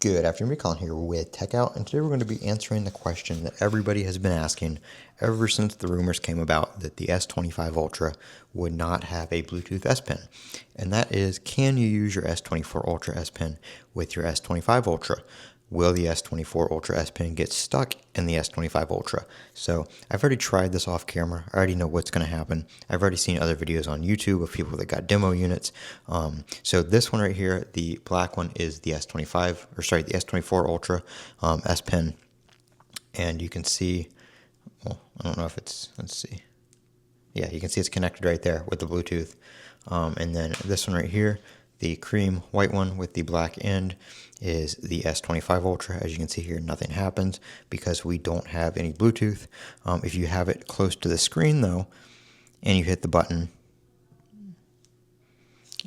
Good afternoon, Colin here with Techout, and today we're going to be answering the question that everybody has been asking ever since the rumors came about that the S25 Ultra would not have a Bluetooth S Pen. And that is, can you use your S24 Ultra S Pen with your S25 Ultra? Will the S24 Ultra S Pen get stuck in the S25 Ultra? So I've already tried this off camera. I already know what's going to happen. I've already seen other videos on YouTube of people that got demo units. So this one right here, the black one, is the the S24 Ultra S Pen. And you can see, well, I don't know if it's, let's see. Yeah, you can see it's connected right there with the Bluetooth. And then this one right here, the cream white one with the black end, is the S25 Ultra. As you can see here, nothing happens because we don't have any Bluetooth. If you have it close to the screen though, and you hit the button,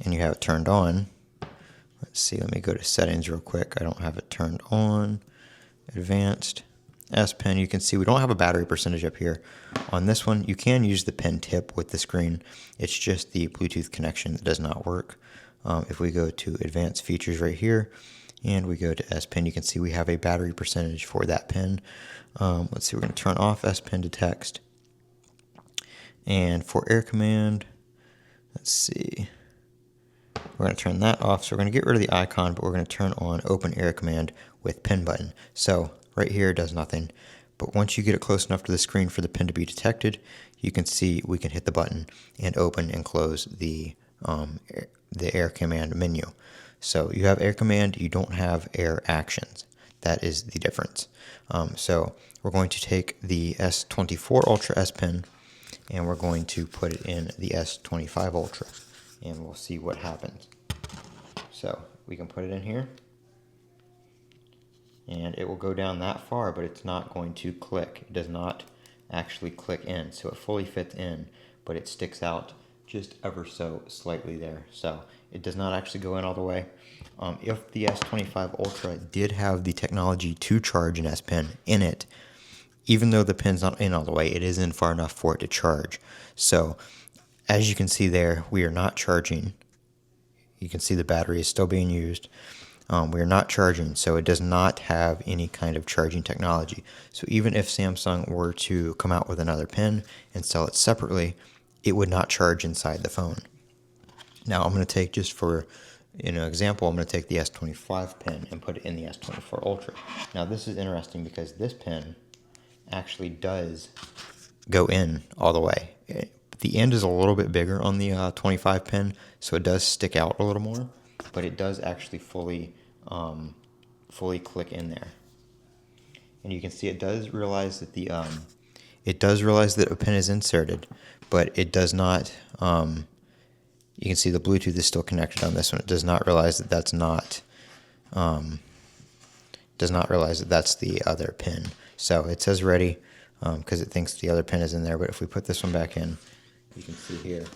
and you have it turned on, let's see, let me go to settings real quick. I don't have it turned on. Advanced S Pen, you can see we don't have a battery percentage up here. On this one, you can use the pen tip with the screen. It's just the Bluetooth connection that does not work. If we go to advanced features right here, and we go to S Pen, you can see we have a battery percentage for that pen. Let's see, we're going to turn off S Pen to text. And for air command, let's see, we're going to turn that off. So we're going to get rid of the icon, but we're going to turn on open air command with pen button. So right here it does nothing. But once you get it close enough to the screen for the pen to be detected, you can see we can hit the button and open and close the air command menu. So you have air command, you don't have air actions. That is the difference. So we're going to take the S24 Ultra S Pen and we're going to put it in the S25 Ultra and we'll see what happens. So we can put it in here and it will go down that far, but it's not going to click. It does not actually click in. So it fully fits in, but it sticks out just ever so slightly there. So it does not actually go in all the way. If the S25 Ultra did have the technology to charge an S Pen in it, even though the pen's not in all the way, it is in far enough for it to charge. So as you can see there, we are not charging. You can see the battery is still being used. We are not charging, so it does not have any kind of charging technology. So even if Samsung were to come out with another pen and sell it separately, it would not charge inside the phone. Now I'm going to take, just for example, I'm going to take the S25 pen and put it in the S24 Ultra. Now this is interesting because this pen actually does go in all the way. The end is a little bit bigger on the 25 pen, so it does stick out a little more, but it does actually fully click in there. And you can see it does realize that a pen is inserted, but it does not. You can see the Bluetooth is still connected on this one. It does not realize that that's not. Does not realize that that's the other pin. So it says ready because it thinks the other pin is in there. But if we put this one back in, you can see here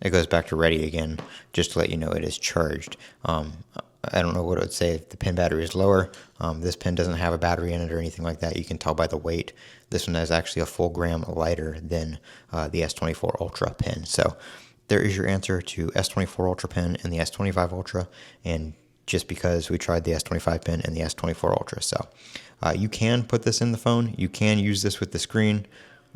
it goes back to ready again, just to let you know it is charged. I don't know what it would say if the pen battery is lower. This pen doesn't have a battery in it or anything like that. You can tell by the weight. This one is actually a full gram lighter than the S24 Ultra pen. So there is your answer to S24 Ultra pen and the S25 Ultra, and just because we tried the S25 pen and the S24 Ultra. So you can put this in the phone. You can use this with the screen.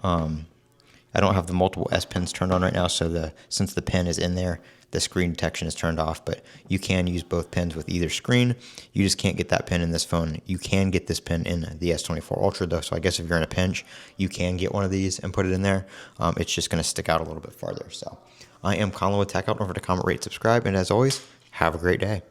I don't have the multiple S Pens turned on right now, so since the pen is in there, the screen detection is turned off, but you can use both pens with either screen. You just can't get that pen in this phone. You can get this pen in the S24 Ultra though, so I guess if you're in a pinch, you can get one of these and put it in there. It's just going to stick out a little bit farther. So I am Colin with Techout. Don't forget to comment, rate, subscribe, and as always, have a great day.